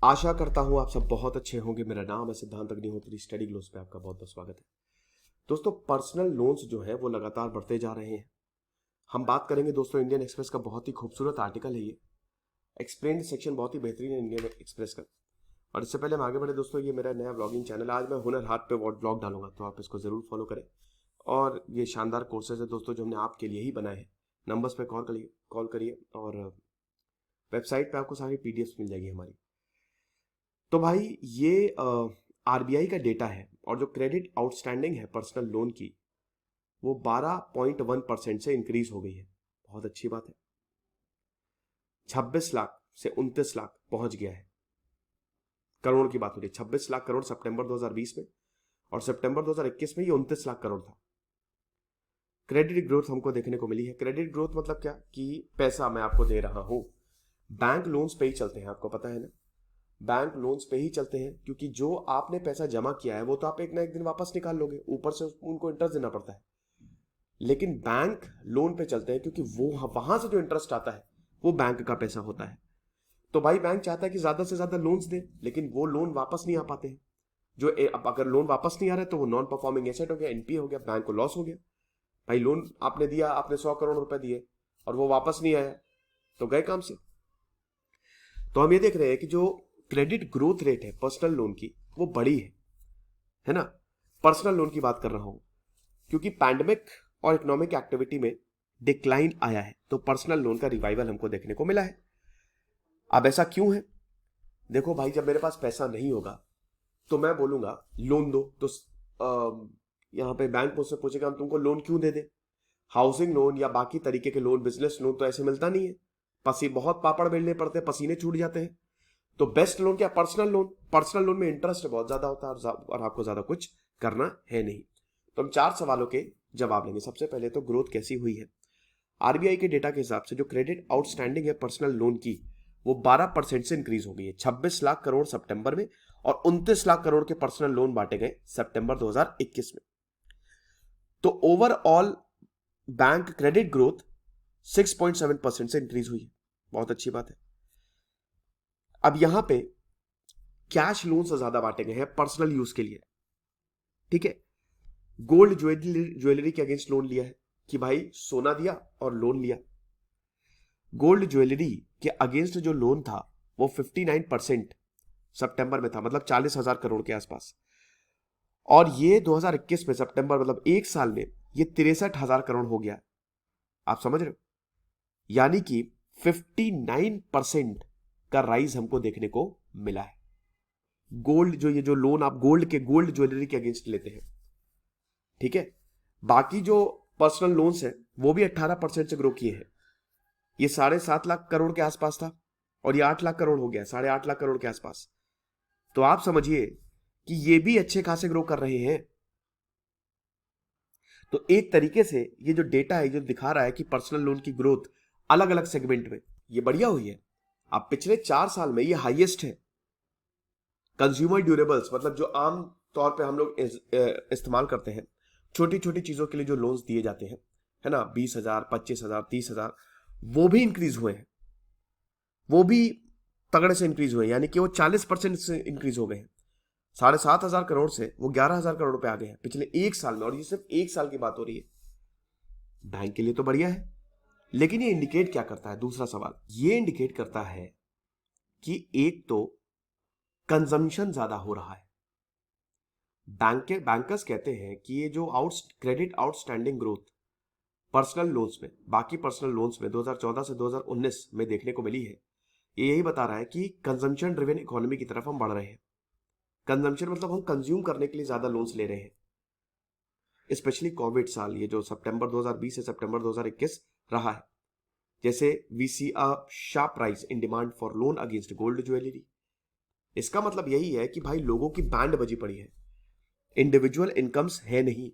आशा करता हूं आप सब बहुत अच्छे होंगे। मेरा नाम है सिद्धांत अग्निहोत्री। स्टडी ग्लोस पे आपका बहुत बहुत स्वागत है। दोस्तों, पर्सनल लोन्स जो है वो लगातार बढ़ते जा रहे हैं। हम बात करेंगे दोस्तों, इंडियन एक्सप्रेस का बहुत ही खूबसूरत आर्टिकल है ये। एक्सप्लेन्ड सेक्शन बहुत ही बेहतरीन है इंडियन एक्सप्रेस का। और इससे पहले हम आगे बढ़े दोस्तों, ये मेरा नया ब्लॉगिंग चैनल है। आज मैं हुनर हाट पे ब्लॉग डालूंगा, तो आप इसको जरूर फॉलो करें। और ये शानदार कोर्सेज है दोस्तों जो हमने आपके लिए ही बनाए हैं। नंबर्स पे कॉल करिए और वेबसाइट पे आपको सारी पीडीएफ मिल जाएगी हमारी। तो भाई ये आरबीआई का डेटा है, और जो क्रेडिट आउटस्टैंडिंग है पर्सनल लोन की, वो 12.1% से इंक्रीज हो गई है। बहुत अच्छी बात है। 26 लाख से 29 लाख पहुंच गया है। करोड़ की बात हो रही है। 26 लाख करोड़ सितंबर 2020 में, और सितंबर 2021 में ये 29 लाख करोड़ था। क्रेडिट ग्रोथ हमको देखने को मिली है। क्रेडिट ग्रोथ मतलब क्या कि पैसा मैं आपको दे रहा हूं। बैंक लोन्स पे ही चलते हैं, आपको पता है ना। बैंक लोन्स पे ही चलते हैं, क्योंकि जो आपने पैसा जमा किया है वो तो आप एक ना एक दिन वापस निकाल लोगे, ऊपर से उनको इंटरेस्ट देना पड़ता है। लेकिन बैंक लोन पे चलते हैं क्योंकि वो वहां से जो इंटरेस्ट आता है वो बैंक का पैसा होता है। तो भाई बैंक चाहता है कि ज्यादा से ज्यादा लोन्स दे, लेकिन वो लोन वापस नहीं आ पाते हैं। अब अगर लोन वापस नहीं आ रहा है तो वो नॉन परफॉर्मिंग एसेट हो गया, एनपीए हो गया, बैंक को लॉस हो गया। भाई लोन आपने दिया, आपने 100 करोड़ रुपए दिए और वो वापस नहीं आया, तो गए काम से। तो हम ये देख रहे हैं कि जो क्रेडिट ग्रोथ रेट है पर्सनल लोन की, वो बड़ी है ना। पर्सनल लोन की बात कर रहा हूं क्योंकि पैंडेमिक और इकोनॉमिक एक्टिविटी में डिक्लाइन आया है, तो पर्सनल लोन का रिवाइवल हमको देखने को मिला है। अब ऐसा क्यों है? देखो भाई, जब मेरे पास पैसा नहीं होगा तो मैं बोलूंगा लोन दो, तो यहां पे बैंक मुझसे पूछेगा हम तुमको लोन क्यों दे दे। हाउसिंग लोन या बाकी तरीके के लोन, बिजनेस लोन तो ऐसे मिलता नहीं है। बहुत पापड़ बेलने पड़ते हैं, पसीने छूट जाते हैं। तो बेस्ट लोन क्या? Personal loan. पर्सनल लोन में इंटरेस्ट बहुत ज्यादा होता है और आपको ज्यादा कुछ करना है नहीं। तो हम 4 सवालों के जवाब लेंगे। सबसे पहले तो ग्रोथ कैसी हुई है। आरबीआई के डेटा के हिसाब से जो क्रेडिट आउटस्टैंडिंग है पर्सनल लोन की, वो 12% से इंक्रीज हो गई है। 26 लाख करोड़ सितंबर में और 29 लाख करोड़ के पर्सनल लोन बांटे गए सितंबर 2021 में। तो ओवरऑल बैंक क्रेडिट ग्रोथ 6.7% से इंक्रीज हुई है। बहुत अच्छी बात है। अब यहां पे कैश लोन से ज्यादा बांटे गए हैं पर्सनल यूज के लिए। ठीक है। गोल्ड ज्वेलरी के अगेंस्ट लोन लिया है कि भाई सोना दिया और लोन लिया। गोल्ड ज्वेलरी के अगेंस्ट जो लोन था वो 59% सितंबर में था, मतलब 40,000 करोड़ के आसपास। और ये 2021 में सितंबर, मतलब एक साल में ये 63,000 करोड़ हो गया। आप समझ रहे हो? यानी कि 59% का राइज हमको देखने को मिला है। गोल्ड ये जो लोन आप गोल्ड ज्वेलरी के अगेंस्ट लेते हैं, ठीक है। बाकी जो पर्सनल लोन्स है वो भी 18% से ग्रो किए हैं। ये 7.5 लाख करोड़ के आसपास था और ये 8 लाख करोड़ हो गया, 8.5 लाख करोड़ के आसपास। तो आप समझिए कि ये भी अच्छे खासे ग्रो कर रहे हैं। तो एक तरीके से ये जो डेटा है जो दिखा रहा है कि पर्सनल लोन की ग्रोथ अलग अलग सेगमेंट में ये बढ़िया हुई है। अब पिछले 4 साल में ये हाईएस्ट है। कंज्यूमर ड्यूरेबल्स, मतलब जो आम तौर पे हम लोग इस्तेमाल करते हैं, छोटी छोटी चीजों के लिए जो लोन्स दिए जाते हैं, है ना, 20,000, 25,000, 30,000, वो भी इंक्रीज हुए हैं। वो भी तगड़े से इंक्रीज हुए, यानी कि वो 40% से इंक्रीज हो गए हैं। 7,500 करोड़ से वो 11,000 करोड़ पे आ गए हैं पिछले एक साल में, और ये सिर्फ एक साल की बात हो रही है। बैंक के लिए तो बढ़िया है, लेकिन ये इंडिकेट क्या करता है? दूसरा सवाल ये इंडिकेट करता है कि एक तो कंजम्पशन ज्यादा हो रहा है। बैंकर्स कहते हैं कि ये जो credit outstanding growth personal loans में, बाकी पर्सनल लोन्स में 2014 से 2019 में देखने को मिली है, ये यही बता रहा है कि कंजम्पशन ड्रिवन इकोनॉमी की तरफ हम बढ़ रहे हैं। कंजम्पशन मतलब हम कंज्यूम करने के लिए ज्यादा लोन्स ले रहे हैं। स्पेशली कोविड साल, ये जो सितंबर 2020 से सितंबर 2021 रहा है, जैसे we see a sharp rise in demand for loan against gold jewellery. इसका मतलब यही है कि भाई लोगों की बैंड बजी पड़ी है। इंडिविजुअल इनकम्स है नहीं,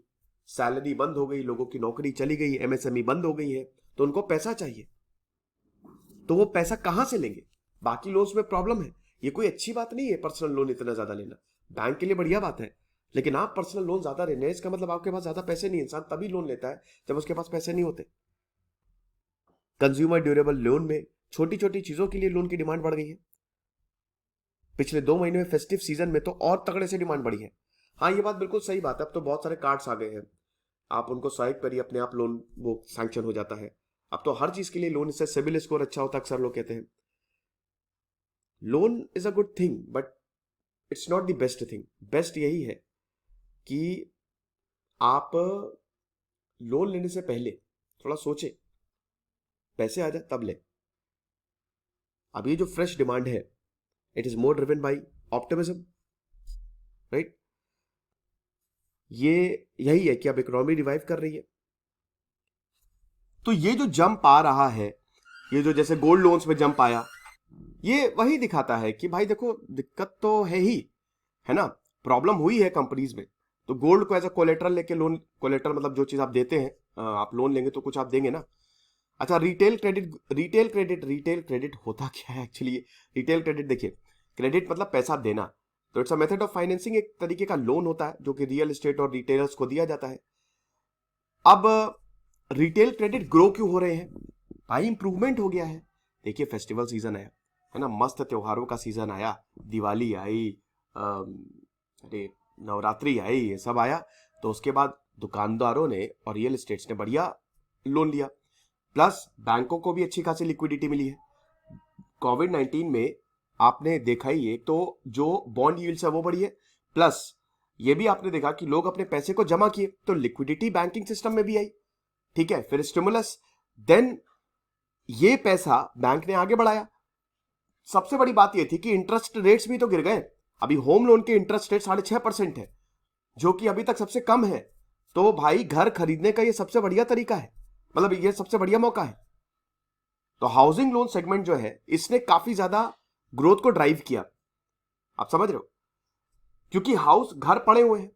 सैलरी बंद हो गई, लोगों की नौकरी चली गई, एमएसएमई बंद हो गई है, तो उनको पैसा चाहिए। तो वो पैसा कहां से लेंगे? बाकी लोन्स में प्रॉब्लम है। ये कोई अच्छी बात नहीं है पर्सनल लोन इतना ज्यादा लेना। बैंक के लिए बढ़िया बात है, लेकिन आप पर्सनल लोन ज्यादा लेने, इसका मतलब आपके पास ज्यादा पैसे नहीं। इंसान तभी लोन लेता है जब उसके पास पैसे नहीं होते। कंज्यूमर ड्यूरेबल लोन में छोटी छोटी चीजों के लिए लोन की डिमांड बढ़ गई है। पिछले 2 महीने में फेस्टिव सीजन में तो और तगड़े से डिमांड बढ़ी है। हाँ, ये बात बिल्कुल सही बात है। अब तो बहुत सारे कार्ड्स आ गए हैं, आप उनको स्वाइप करिए, अपने आप लोन वो सैंक्शन हो जाता है। अब तो हर चीज के लिए लोन, इससे सिबिल स्कोर अच्छा होता है, अक्सर लोग कहते हैं। Loan is a good thing but it's not the best thing. Best यही है कि आप लोन लेने से पहले थोड़ा सोचे, पैसे आ जाए तब ले। अब ये जो फ्रेश डिमांड है, it is more driven by optimism, right. ये यही है कि अब इकोनॉमी रिवाइव कर रही है। तो ये जो जंप आ रहा है, ये जो जैसे गोल्ड लोन्स में जंप आया, ये वही दिखाता है कि भाई देखो दिक्कत तो है ही, है ना, प्रॉब्लम हुई है कंपनीज में। तो गोल्ड को एज अ कोलेटरल लेके लोन, कोलेटरल मतलब जो चीज आप देते हैं, आप लोन लेंगे तो कुछ आप देंगे ना। अच्छा, रिटेल क्रेडिट होता क्या है एक्चुअली? रिटेल क्रेडिट देखिए, क्रेडिट मतलब पैसा देना, तो it's a method of financing, एक तरीके का लोन होता है जो कि रियल एस्टेट और रिटेलर्स को दिया जाता है। अब रिटेल क्रेडिट ग्रो क्यों हो रहे हैं भाई? इंप्रूवमेंट हो गया है। देखिए फेस्टिवल सीजन है ना, मस्त त्योहारों का सीजन आया, दिवाली आई, अरे नवरात्रि आई, ये सब आया, तो उसके बाद दुकानदारों ने और रियल एस्टेट्स ने बढ़िया लोन लिया, प्लस बैंकों को भी अच्छी खासी लिक्विडिटी मिली है। कोविड-19 में आपने देखा ही, एक तो जो बॉन्ड यील्ड्स है वो बढ़ी है, प्लस ये भी आपने देखा कि लोग अपने पैसे को जमा किए, तो लिक्विडिटी बैंकिंग सिस्टम में भी आई, ठीक है। फिर स्टिमुलस, देन ये पैसा बैंक ने आगे बढ़ाया। सबसे बड़ी बात यह थी कि इंटरेस्ट रेट्स भी तो गिर गए। अभी होम लोन के इंटरेस्ट रेट 6.5% है, जो कि अभी तक सबसे कम है। तो भाई घर खरीदने का ये सबसे बढ़िया तरीका है, मतलब ये सबसे बढ़िया मौका है। तो हाउसिंग लोन सेगमेंट जो है, इसने काफी ज्यादा ग्रोथ को ड्राइव किया, आप समझ रहे हो, क्योंकि हाउस घर पड़े हुए हैं।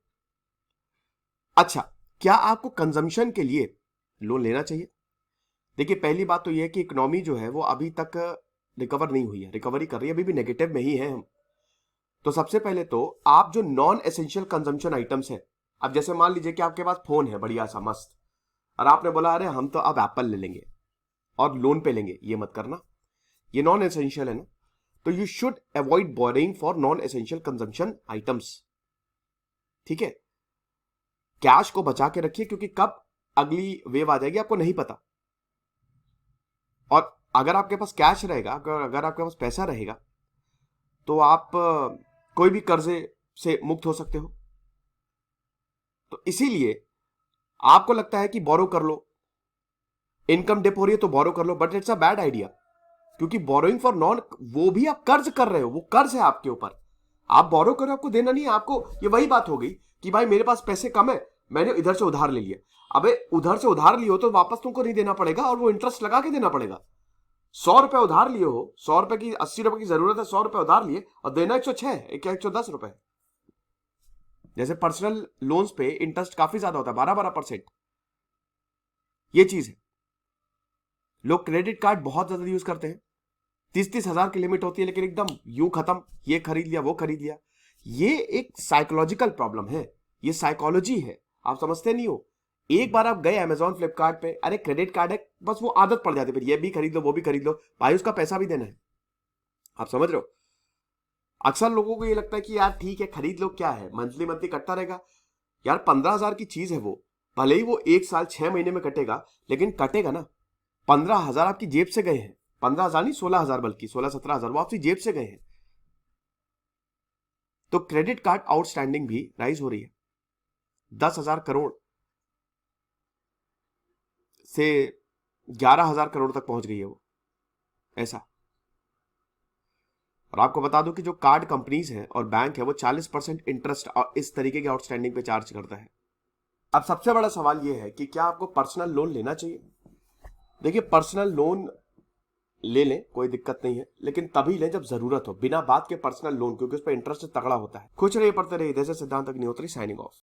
अच्छा, क्या आपको कंजम्पशन के लिए लोन लेना चाहिए? देखिए पहली बात तो यह है कि इकोनॉमी जो है वो अभी तक रिकवर नहीं हुई है, रिकवरी कर रही है, अभी भी नेगेटिव में ही है हम। तो सबसे पहले तो आप जो नॉन एसेंशियल कंजम्पशन आइटम्स है, अब जैसे मान लीजिए कि आपके पास फोन है बढ़िया सा मस्त, और आपने बोला अरे हम तो अब एप्पल ले लेंगे और लोन पे लेंगे, ये मत करना, ये नॉन एसेंशियल है ना। तो you should avoid boring for non essential consumption items, ठीक है। कैश को बचा के रखिए, क्योंकि कब अगली वेव आ जाएगी आपको नहीं पता। और अगर आपके पास कैश रहेगा, अगर आपके पास पैसा रहेगा, तो आप कोई भी कर्जे से मुक्त हो सकते हो। तो इसीलिए आपको लगता है कि बोरो कर लो, इनकम डिप हो रही है तो बोरो कर लो, but it's a bad idea, क्योंकि बोरोइंग फॉर नॉन, वो भी आप कर्ज कर रहे हो, वो कर्ज है आपके ऊपर। आप बोरो करो, आपको देना नहीं है। आपको ये वही बात हो गई कि भाई मेरे पास पैसे कम है, मैंने इधर से उधार ले लिया। अबे उधर से उधार लियो तो वापस तुमको नहीं देना पड़ेगा, और वो इंटरेस्ट लगा के देना पड़ेगा। 100 रुपए उधार लिए हो, 100 रुपए की 80 रुपए की जरूरत है, 100 रुपए उधार लिए और देना 106 क्या 110 रुपए। जैसे पर्सनल लोन्स पे इंटरेस्ट काफी ज्यादा होता है, 12-12%। ये चीज है, लोग क्रेडिट कार्ड बहुत ज्यादा यूज करते हैं, 30-30 हजार की लिमिट होती है, लेकिन एकदम यूं खत्म, ये खरीद लिया वो खरीद लिया। ये एक साइकोलॉजिकल प्रॉब्लम है, ये साइकोलॉजी है, आप समझते नहीं हो। एक बार आप गए अमेजॉन फ्लिपकार्ट पे, अरे क्रेडिट कार्ड है, बस वो आदत पड़ जाती है, फिर ये भी खरीद लो वो भी खरीद लो, भाई उसका पैसा भी देना है, आप समझ रहे हो। अक्सर लोगों को ये लगता है कि यार ठीक है खरीद लो, क्या है मंथली मंथली कटता रहेगा। यार 15,000 की चीज है वो, भले ही वो 1 साल 6 महीने में कटेगा, लेकिन कटेगा ना। 15,000 आपकी जेब से गए हैं, 15,000 नहीं 16,000, बल्कि 16-17,000 वो आपकी जेब से गए हैं। तो क्रेडिट कार्ड आउटस्टैंडिंग भी राइज हो रही है, 10,000 करोड़ से 11,000 करोड़ तक पहुंच गई है वो, ऐसा। और आपको बता दूं कि जो कार्ड कंपनीज हैं और बैंक है, वो 40% इंटरेस्ट इस तरीके के आउटस्टैंडिंग पे चार्ज करता है। अब सबसे बड़ा सवाल यह है कि क्या आपको पर्सनल लोन लेना चाहिए? देखिए पर्सनल लोन ले लें, कोई दिक्कत नहीं है, लेकिन तभी लें जब जरूरत हो, बिना बात के पर्सनल लोन, क्योंकि उस पर इंटरेस्ट तगड़ा होता है। खुश रहिए, पढ़ते रहिए। जैसे सिद्धांत अग्निहोत्री, साइनिंग ऑफ।